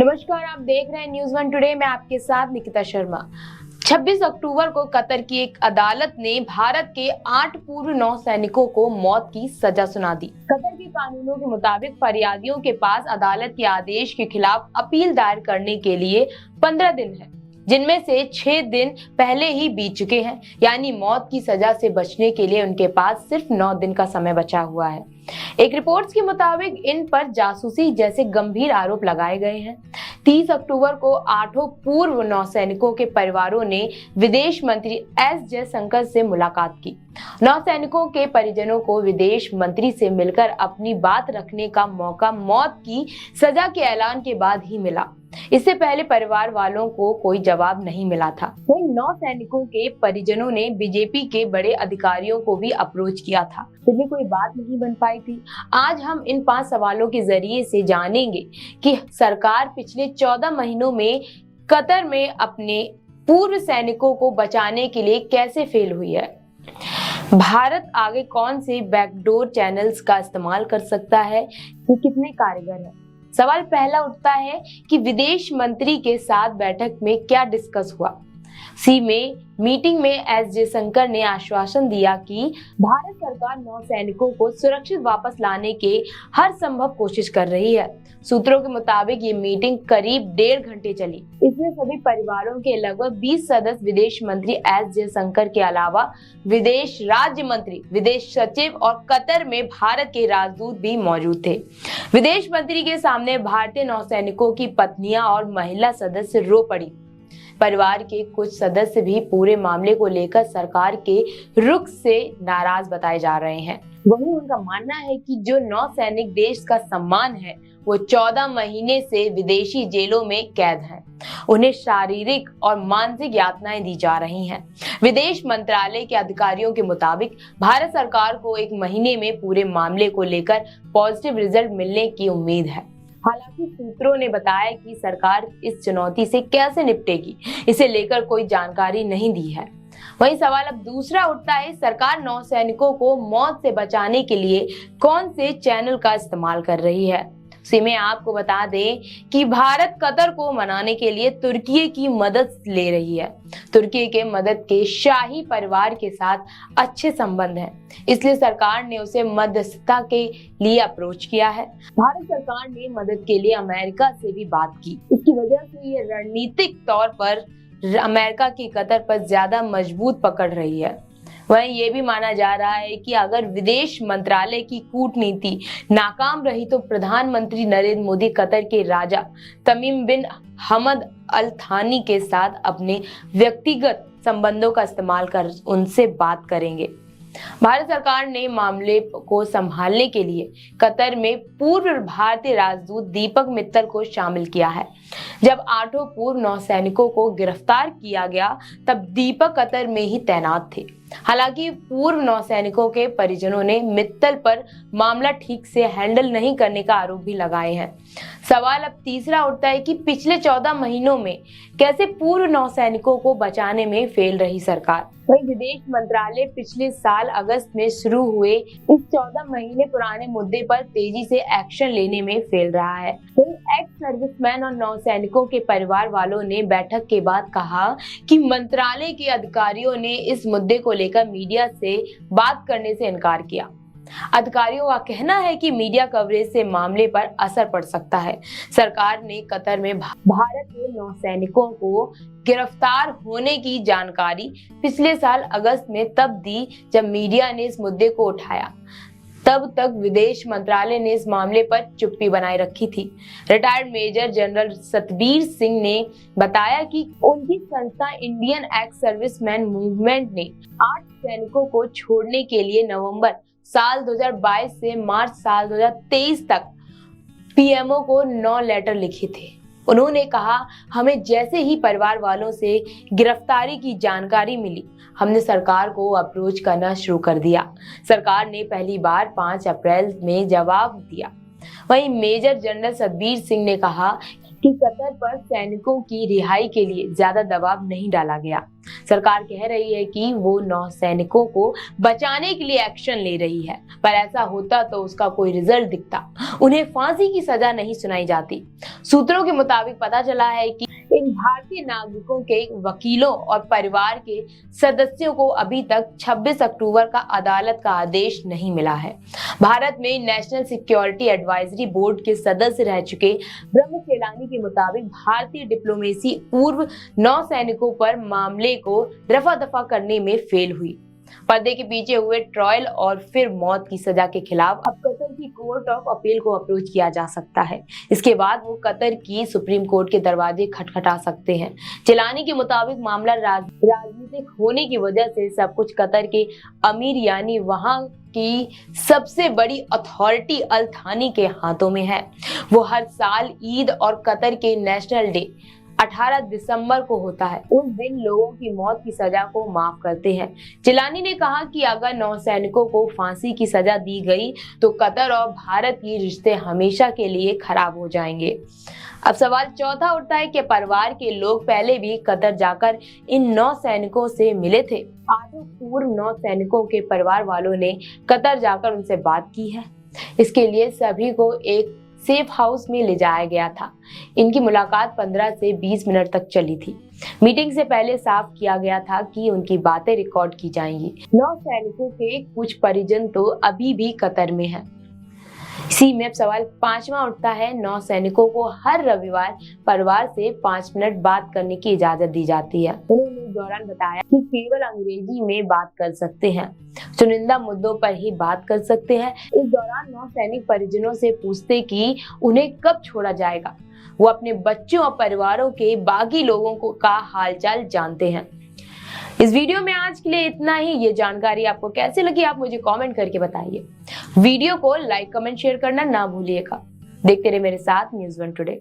नमस्कार, आप देख रहे हैं न्यूज़ वन टुडे। मैं आपके साथ निकिता शर्मा। 26 अक्टूबर को कतर की एक अदालत ने भारत के 8 पूर्व नौसैनिकों को मौत की सजा सुना दी। कतर के कानूनों के मुताबिक फरियादियों के पास अदालत के आदेश के खिलाफ अपील दायर करने के लिए 15 दिन है, जिनमें से 6 दिन पहले ही बीत चुके हैं। यानी मौत की सजा से बचने के लिए उनके पास सिर्फ 9 दिन का समय बचा हुआ है। एक रिपोर्ट्स के मुताबिक इन पर जासूसी जैसे गंभीर आरोप लगाए गए हैं। 30 अक्टूबर को 8 पूर्व नौसैनिकों के परिवारों ने विदेश मंत्री एस जयशंकर से मुलाकात की। नौसैनिकों के परिजनों को विदेश मंत्री से मिलकर अपनी बात रखने का मौका मौत की सजा के ऐलान के बाद ही मिला। इससे पहले परिवार वालों को कोई जवाब नहीं मिला था। वहीं नौसैनिकों के परिजनों ने बीजेपी के बड़े अधिकारियों को भी अप्रोच किया था, फिर भी कोई बात नहीं बन पाई थी। आज हम इन 5 सवालों के जरिए से जानेंगे कि सरकार पिछले 14 महीनों में कतर में अपने पूर्व सैनिकों को बचाने के लिए कैसे फेल हुई है। भारत आगे कौन से बैकडोर चैनल्स का इस्तेमाल कर सकता है, ये कितने कारगर है। सवाल पहला उठता है कि विदेश मंत्री के साथ बैठक में क्या डिस्कस हुआ। मीटिंग में एस जयशंकर ने आश्वासन दिया कि भारत सरकार नौसैनिकों को सुरक्षित वापस लाने के हर संभव कोशिश कर रही है। सूत्रों के मुताबिक ये मीटिंग करीब 1.5 घंटे चली। इसमें सभी परिवारों के लगभग 20 सदस्य, विदेश मंत्री एस जयशंकर के अलावा विदेश राज्य मंत्री, विदेश सचिव और कतर में भारत के राजदूत भी मौजूद थे। विदेश मंत्री के सामने भारतीय नौसैनिकों की पत्नियां और महिला सदस्य रो पड़ी। परिवार के कुछ सदस्य भी पूरे मामले को लेकर सरकार के रुख से नाराज बताए जा रहे हैं। वहीं उनका मानना है कि जो नौसैनिक देश का सम्मान है, वो 14 महीने से विदेशी जेलों में कैद हैं। उन्हें शारीरिक और मानसिक यातनाएं दी जा रही हैं। विदेश मंत्रालय के अधिकारियों के मुताबिक भारत सरकार को 1 महीने में पूरे मामले को लेकर पॉजिटिव रिजल्ट मिलने की उम्मीद है। हालांकि सूत्रों ने बताया कि सरकार इस चुनौती से कैसे निपटेगी, इसे लेकर कोई जानकारी नहीं दी है। वहीं सवाल अब दूसरा उठता है, सरकार नौसैनिकों को मौत से बचाने के लिए कौन से चैनल का इस्तेमाल कर रही है। मैं आपको बता दें कि भारत कतर को मनाने के लिए तुर्की की मदद ले रही है। तुर्की के मदद के शाही परिवार के साथ अच्छे संबंध हैं, इसलिए सरकार ने उसे मध्यस्थता के लिए अप्रोच किया है। भारत सरकार ने मदद के लिए अमेरिका से भी बात की। इसकी वजह से ये रणनीतिक तौर पर अमेरिका की कतर पर ज्यादा मजबूत पकड़ रही है। वहीं ये भी माना जा रहा है कि अगर विदेश मंत्रालय की कूटनीति नाकाम रही तो प्रधानमंत्री नरेंद्र मोदी कतर के राजा तमीम बिन हमद अल थानी के साथ अपने व्यक्तिगत संबंधों का इस्तेमाल कर उनसे बात करेंगे। भारत सरकार ने मामले को संभालने के लिए कतर में पूर्व भारतीय राजदूत दीपक मित्तल को शामिल किया है। जब 8 पूर्व नौसैनिकों को गिरफ्तार किया गया तब दीपक कतर में ही तैनात थे। हालांकि पूर्व नौसैनिकों के परिजनों ने मित्तल पर मामला ठीक से हैंडल नहीं करने का आरोप भी लगाए हैं। सवाल अब तीसरा उठता है कि पिछले 14 महीनों में कैसे पूर्व नौसैनिकों को बचाने में फेल रही सरकार। वहीं विदेश मंत्रालय पिछले साल अगस्त में शुरू हुए इस 14 महीने पुराने मुद्दे पर तेजी से एक्शन लेने में फेल रहा है। एक्स सर्विसमैन और नौसैनिकों के परिवार वालों ने बैठक के बाद कहा कि मंत्रालय के अधिकारियों ने इस मुद्दे को लेकर मीडिया से बात करने से इनकार किया। अधिकारियों का कहना है कि मीडिया कवरेज से मामले पर असर पड़ सकता है। सरकार ने कतर में भारत के नौसैनिकों को गिरफ्तार होने की जानकारी पिछले साल अगस्त में तब दी जब मीडिया ने इस मुद्दे को उठाया। तब तक विदेश मंत्रालय ने इस मामले पर चुप्पी बनाए रखी थी। Retired major general Satbir Singh ने बताया कि उनकी संस्था इंडियन एक्स सर्विसमैन मूवमेंट ने 8 सैनिकों को छोड़ने के लिए नवंबर साल 2022 से मार्च साल 2023 तक पीएमओ को 9 लेटर लिखे थे। उन्होंने कहा, हमें जैसे ही परिवार वालों से गिरफ्तारी की जानकारी मिली, हमने सरकार को अप्रोच करना शुरू कर दिया। सरकार ने पहली बार 5 अप्रैल में जवाब दिया। वहीं मेजर जनरल सतबीर सिंह ने कहा कि कतर पर सैनिकों की रिहाई के लिए ज्यादा दबाव नहीं डाला गया। सरकार कह रही है कि वो 9 सैनिकों को बचाने के लिए एक्शन ले रही है, पर ऐसा होता तो उसका कोई रिजल्ट दिखता, उन्हें फांसी की सजा नहीं सुनाई जाती। सूत्रों के मुताबिक पता चला है कि इन भारतीय नागरिकों के वकीलों और परिवार के सदस्यों को अभी तक 26 अक्टूबर का अदालत का आदेश नहीं मिला है। भारत में नेशनल सिक्योरिटी एडवाइजरी बोर्ड के सदस्य रह चुके ब्रह्म चेलानी के मुताबिक भारतीय डिप्लोमेसी पूर्व 9 सैनिकों पर मामले को रफा दफा करने में फेल हुई। पर्दे के पीछे हुए ट्रायल और फिर मौत की सजा के खिलाफ अब कतर की कोर्ट ऑफ अपील को अप्रोच किया जा सकता है। इसके बाद वो कतर की सुप्रीम कोर्ट के दरवाजे खटखटा सकते हैं। चेलानी के मुताबिक मामला राजनीतिक होने की वजह से सब कुछ कतर के अमीर यानी वहां की सबसे बड़ी अथॉरिटी अल थानी के हाथों में है। वो हर साल ईद और कतर के नेशनल डे 18 दिसंबर को होता है। उस दिन लोगों की मौत की सजा को माफ करते हैं। चेलानी ने कहा कि अगर 9 सैनिकों को फांसी की सजा दी गई तो कतर और भारत के रिश्ते हमेशा के लिए खराब हो जाएंगे। अब सवाल चौथा उठता है कि परिवार के लोग पहले भी कतर जाकर इन 9 सैनिकों से मिले थे। 8 पूर्व 9 सैनिकों के परिवार वालों ने कतर जाकर उनसे बात की है। इसके लिए सभी को एक सेफ हाउस में ले जाया गया था। इनकी मुलाकात 15 से 20 मिनट तक चली थी। मीटिंग से पहले साफ किया गया था कि उनकी बातें रिकॉर्ड की जाएंगी। 9 सैनिकों के कुछ परिजन तो अभी भी कतर में हैं। इसी में अब सवाल 5वां उठता है। 9 सैनिकों को हर रविवार परिवार से 5 मिनट बात करने की इजाजत दी जाती है। उन्होंने इस दौरान बताया कि केवल अंग्रेजी में बात कर सकते हैं, चुनिंदा मुद्दों पर ही बात कर सकते हैं। इस दौरान 9 सैनिक परिजनों से पूछते कि उन्हें कब छोड़ा जाएगा। वो अपने बच्चों और परिवारों के बाकी लोगों का हालचाल जानते हैं। इस वीडियो में आज के लिए इतना ही। ये जानकारी आपको कैसे लगी आप मुझे कमेंट करके बताइए। वीडियो को लाइक कमेंट शेयर करना ना भूलिएगा। देखते रहे मेरे साथ न्यूज़ 1 टुडे।